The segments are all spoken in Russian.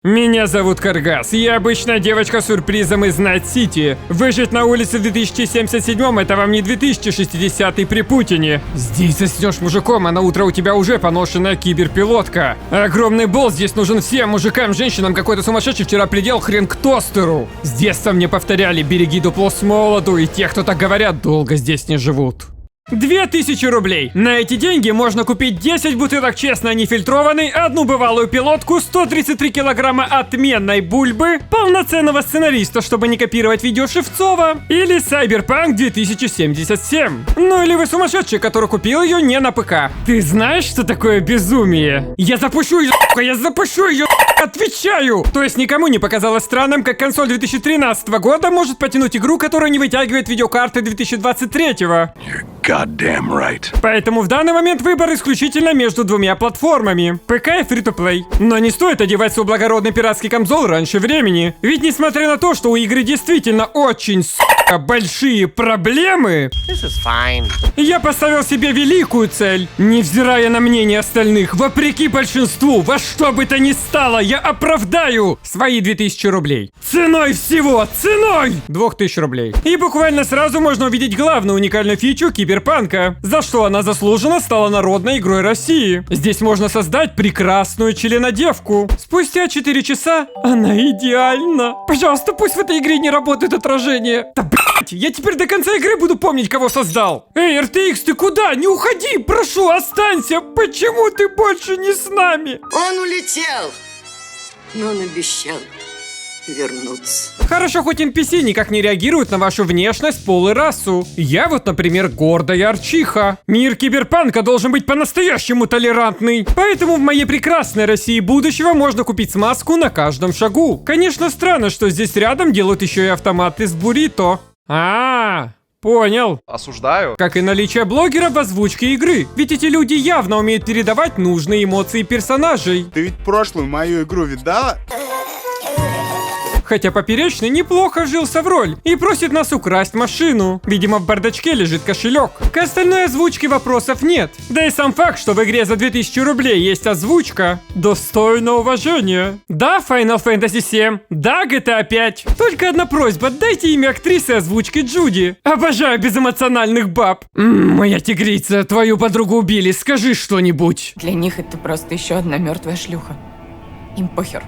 Меня зовут Каргас, я обычная девочка с сюрпризом из Найт-Сити. Выжить на улице в 2077-м это вам не 2060 при Путине. Здесь заснешь мужиком, а на утро у тебя уже поношенная киберпилотка. Огромный бол здесь нужен всем мужикам, женщинам, какой-то сумасшедший вчера предел хрен к тостеру. С детства мне повторяли: береги дупло с молоду, и те, кто так говорят, долго здесь не живут. 2000 рублей. На эти деньги можно купить 10 бутылок честно нефильтрованной, одну бывалую пилотку, 133 килограмма отменной бульбы, полноценного сценариста, чтобы не копировать видео Шевцова, или Cyberpunk 2077. Ну или вы сумасшедший, который купил ее не на ПК. Ты знаешь, что такое безумие? Я запущу ее, отвечаю! То есть никому не показалось странным, как консоль 2013 года может потянуть игру, которая не вытягивает видеокарты 2023-го. Goddamn right. Поэтому в данный момент выбор исключительно между двумя платформами – ПК и Free-to-Play. Но не стоит одевать свой благородный пиратский камзол раньше времени. Ведь несмотря на то, что у игры действительно очень, большие проблемы, я поставил себе великую цель. Невзирая на мнение остальных, вопреки большинству, во что бы то ни стало, я оправдаю свои 2000 рублей. Ценой всего, ценой 2000 рублей. И буквально сразу можно увидеть главную уникальную фичу Киберпанка, за что она заслуженно стала народной игрой России. Здесь можно создать прекрасную членодевку. Спустя 4 часа она идеальна. Пожалуйста, пусть в этой игре не работает отражение. Да блять, я теперь до конца игры буду помнить, кого создал. Эй, RTX, ты куда? Не уходи, прошу, останься. Почему ты больше не с нами? Он улетел, но он обещал вернуться. Хорошо, хоть NPC никак не реагирует на вашу внешность, пол и расу. Я вот, например, гордая арчиха. Мир киберпанка должен быть по-настоящему толерантный. Поэтому в моей прекрасной России будущего можно купить смазку на каждом шагу. Конечно, странно, что здесь рядом делают еще и автоматы с буррито. Понял. Осуждаю. Как и наличие блогера в озвучке игры. Ведь эти люди явно умеют передавать нужные эмоции персонажей. Ты ведь прошлую мою игру видала? Хотя Поперечный неплохо вжился в роль и просит нас украсть машину. Видимо, в бардачке лежит кошелек. К остальной озвучке вопросов нет. Да и сам факт, что в игре за 2000 рублей есть озвучка, достойно уважения. Да, Final Fantasy 7. Да, GTA 5. Только одна просьба: дайте имя актрисы озвучки Джуди. Обожаю безэмоциональных баб. Моя тигрица, твою подругу убили, скажи что-нибудь. Для них это просто еще одна мертвая шлюха. Им похер.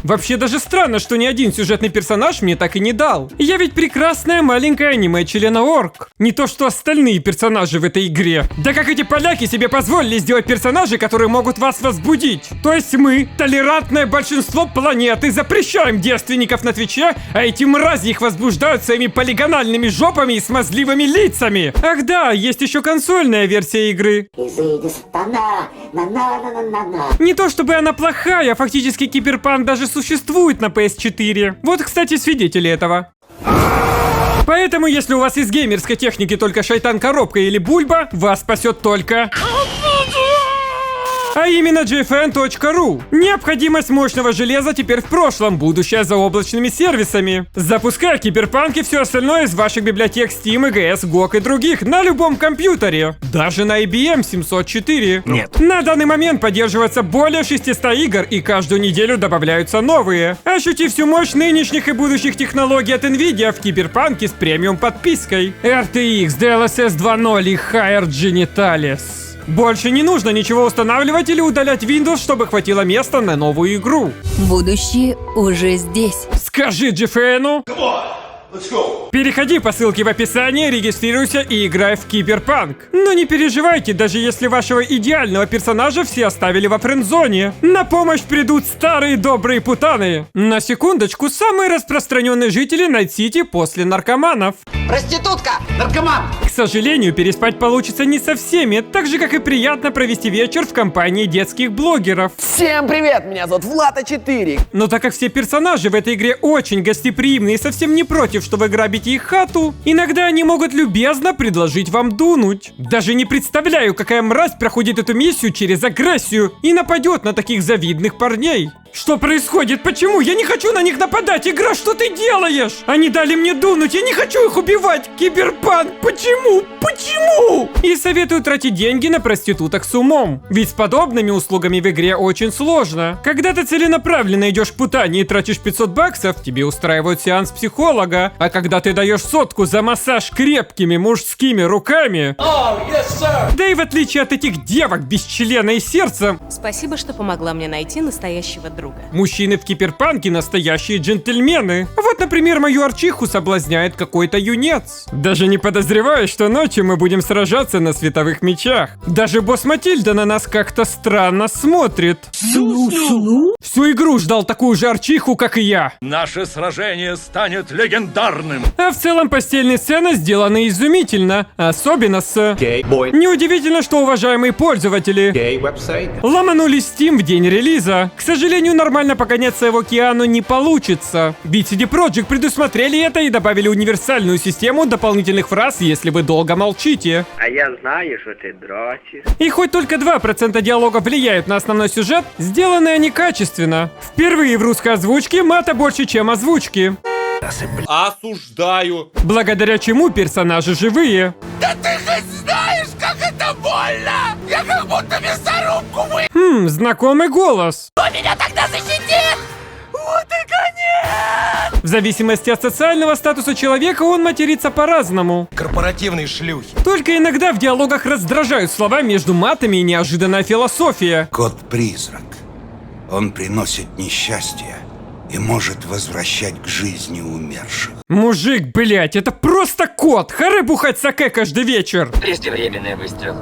Вообще даже странно, что ни один сюжетный персонаж мне так и не дал. Я ведь прекрасная маленькая аниме-члена-орк. Не то что остальные персонажи в этой игре. Да как эти поляки себе позволили сделать персонажей, которые могут вас возбудить. То есть мы, толерантное большинство планеты, запрещаем девственников на Твиче, а эти мрази их возбуждают своими полигональными жопами и смазливыми лицами. Ах да, есть еще консольная версия игры. Не то чтобы она плохая, фактически Киберпанк даже существует на PS4. Вот, кстати, свидетели этого. Поэтому, если у вас из геймерской техники только шайтан-коробка или бульба, вас спасет только... А именно gfn.ru. Необходимость мощного железа теперь в прошлом, будущее за облачными сервисами. Запускай Киберпанк и все остальное из ваших библиотек Steam, EGS, GOG и других на любом компьютере. Даже на IBM 704. Нет. На данный момент поддерживается более 600 игр и каждую неделю добавляются новые. Ощути всю мощь нынешних и будущих технологий от Nvidia в Киберпанке с премиум подпиской. RTX, DLSS 2.0 и Higher Genitalis. Больше не нужно ничего устанавливать или удалять Windows, чтобы хватило места на новую игру. Будущее уже здесь. Скажи GFN-у. Переходи по ссылке в описании, регистрируйся и играй в Киберпанк. Но не переживайте, даже если вашего идеального персонажа все оставили во френдзоне. На помощь придут старые добрые путаны. На секундочку, самые распространенные жители Найт-Сити после наркоманов. Проститутка! Наркоман! К сожалению, переспать получится не со всеми, так же как и приятно провести вечер в компании детских блогеров. Всем привет, меня зовут Влад-4. Но так как все персонажи в этой игре очень гостеприимны и совсем не против, что вы грабите их хату, иногда они могут любезно предложить вам дунуть. Даже не представляю, какая мразь проходит эту миссию через агрессию и нападет на таких завидных парней. Что происходит? Почему? Я не хочу на них нападать! Игра, что ты делаешь? Они дали мне дунуть, я не хочу их убивать! Киберпанк, почему? Почему? И советую тратить деньги на проституток с умом. Ведь с подобными услугами в игре очень сложно. Когда ты целенаправленно идешь к путане и тратишь 500 баксов, тебе устраивают сеанс психолога. А когда ты даешь 100 за массаж крепкими мужскими руками... Да и в отличие от этих девок без члена и сердца, Спасибо, что помогла мне найти настоящего друга. мужчины в Киберпанке настоящие джентльмены. Вот, например, мою арчиху соблазняет какой-то юнец. Даже не подозревая, что ночью мы будем сражаться на световых мечах. Даже босс Матильда на нас как-то странно смотрит. Всю игру ждал такую же арчиху, как и я. Наше сражение станет легендарным. А в целом постельные сцены сделаны изумительно. Особенно с... Неудивительно, что уважаемые пользователи ломанули Steam в день релиза. К сожалению, нормально погоняться в океану не получится. Ведь CD Projekt предусмотрели это и добавили универсальную систему дополнительных фраз, если вы долго молчите. А я знаю, что ты дрочишь. И хоть только 2% диалогов влияют на основной сюжет, сделаны они качественно. Впервые в русской озвучке мата больше, чем озвучки. Осуждаю. Благодаря чему персонажи живые. Да ты хоть знаешь, как это больно! Я как будто мясорубку вы... Знакомый голос. Кто меня тогда защитит? Вот и конец! В зависимости от социального статуса человека он матерится по-разному. Корпоративные шлюхи. Только иногда в диалогах раздражают слова между матами и неожиданная философия. Кот-призрак. Он приносит несчастье и может возвращать к жизни умерших. Мужик, блять, это просто кот! Харе бухать саке каждый вечер! Преждевременный выстрел.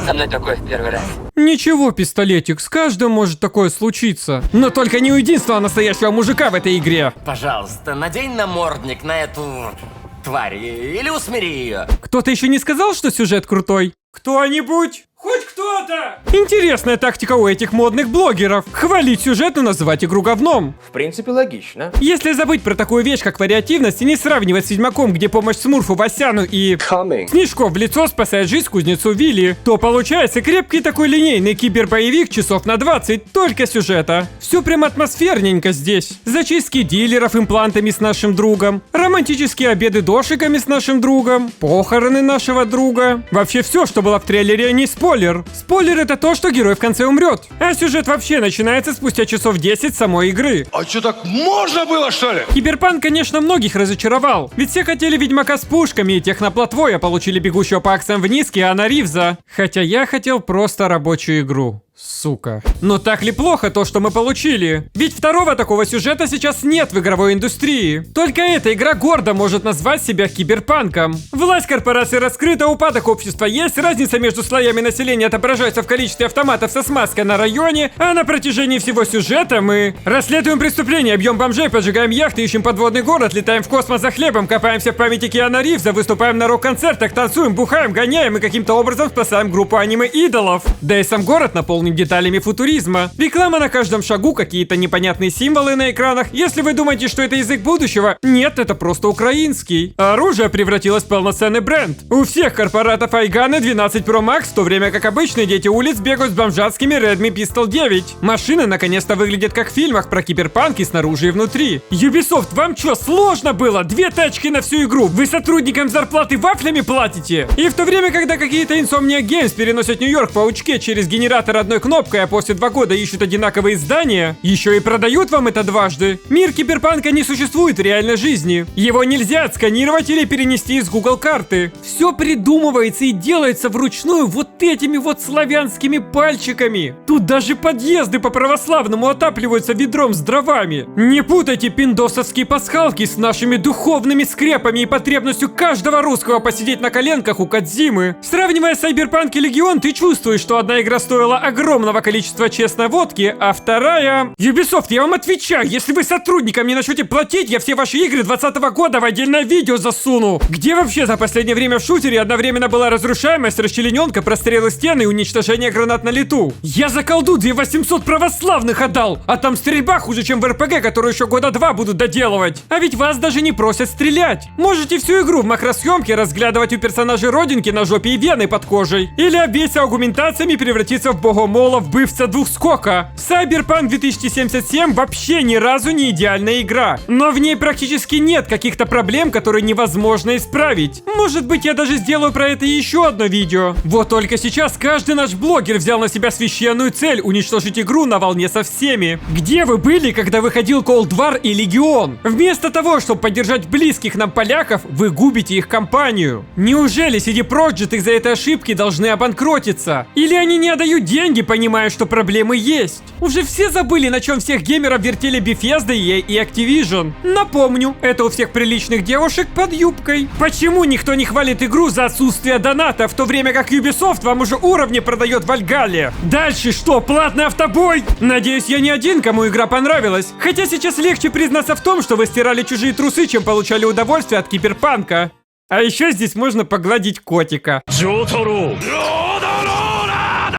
Со мной такое в первый раз. Ничего, пистолетик, с каждым может такое случиться. Но только не у единственного настоящего мужика в этой игре. Пожалуйста, надень намордник на эту тварь или усмири ее. Кто-то еще не сказал, что сюжет крутой? Кто-нибудь? Хоть кто-то! Интересная тактика у этих модных блогеров. Хвалить сюжет и называть игру говном. В принципе, логично. Если забыть про такую вещь, как вариативность, и не сравнивать с Ведьмаком, где помощь Смурфу Васяну и Снежков в лицо спасает жизнь кузнецу Вилли, то получается крепкий такой линейный кибербоевик часов на 20, только сюжета. Все прям атмосферненько здесь. Зачистки дилеров имплантами с нашим другом, романтические обеды дошиками с нашим другом, похороны нашего друга. Вообще все, что было в трейлере, не спойлер. Спойлер это то, что герой в конце умрет. А сюжет вообще начинается спустя часов 10 самой игры. А что, так можно было, что ли? Киберпанк, конечно, многих разочаровал. Ведь все хотели Ведьмака с пушками и техноплотвой, а получили бегущего по акциям вниз Киану Ривза. Хотя я хотел просто рабочую игру. Сука. Но так ли плохо то, что мы получили? Ведь второго такого сюжета сейчас нет в игровой индустрии. Только эта игра гордо может назвать себя киберпанком. Власть корпорации раскрыта, упадок общества есть, разница между слоями населения отображается в количестве автоматов со смазкой на районе, а на протяжении всего сюжета мы расследуем преступления, бьем бомжей, поджигаем яхты, ищем подводный город, летаем в космос за хлебом, копаемся в памяти Киану Ривза, выступаем на рок-концертах, танцуем, бухаем, гоняем и каким-то образом спасаем группу аниме-идолов. Да и сам город наполнен деталями футуризма. Реклама на каждом шагу, какие-то непонятные символы на экранах. Если вы думаете, что это язык будущего, нет, это просто украинский. Оружие превратилось в полноценный бренд. У всех корпоратов Айганы 12 Pro Max, в то время как обычные дети улиц бегают с бомжатскими Redmi Pistol 9. Машины наконец-то выглядят как в фильмах про киберпанк и снаружи и внутри. Ubisoft, вам что, сложно было? 2 тачки на всю игру? Вы сотрудникам зарплаты вафлями платите? И в то время, когда какие-то Insomniac Games переносят Нью-Йорк по учке через генератор одной кнопкой, а после 2 года ищут одинаковые издания, еще и продают вам это дважды. Мир киберпанка не существует в реальной жизни. Его нельзя отсканировать или перенести из Google карты. Все придумывается и делается вручную вот этими вот славянскими пальчиками. Тут даже подъезды по православному отапливаются ведром с дровами. Не путайте пиндосовские пасхалки с нашими духовными скрепами и потребностью каждого русского посидеть на коленках у Кодзимы. Сравнивая Cyberpunk и Легион, ты чувствуешь, что одна игра стоила огромного количества честной водки, а вторая... Ubisoft, я вам отвечаю, если вы сотрудникам не начнете платить, я все ваши игры 2020 года в отдельное видео засуну. Где вообще за последнее время в шутере одновременно была разрушаемость, расчлененка, прострелы стены и уничтожение гранат на лету? Я за колду 2800 православных отдал, а там стрельба хуже, чем в РПГ, которую еще года 2 будут доделывать. А ведь вас даже не просят стрелять. Можете всю игру в макросъемке разглядывать у персонажей родинки на жопе и вены под кожей. Или обвесить аргументациями превратиться в богом богомолов бывца двухскока. Cyberpunk 2077 вообще ни разу не идеальная игра, но в ней практически нет каких-то проблем, которые невозможно исправить. Может быть, я даже сделаю про это еще одно видео. Вот только сейчас каждый наш блогер взял на себя священную цель уничтожить игру на волне со всеми. Где вы были, когда выходил Cold War и Легион? Вместо того, чтобы поддержать близких нам поляков, вы губите их компанию. Неужели CD Projekt из-за этой ошибки должны обанкротиться? Или они не отдают деньги, понимая, что проблемы есть? Уже все забыли, на чем всех геймеров вертели Bethesda, EA и Activision. Напомню, это у всех приличных девушек под юбкой. Почему никто не хвалит игру за отсутствие доната, в то время как Ubisoft вам уже уровни продает в Вальгалле? Дальше что, платный автобой? Надеюсь, я не один, кому игра понравилась. Хотя сейчас легче признаться в том, что вы стирали чужие трусы, чем получали удовольствие от Киберпанка. А еще здесь можно погладить котика. Джотаро!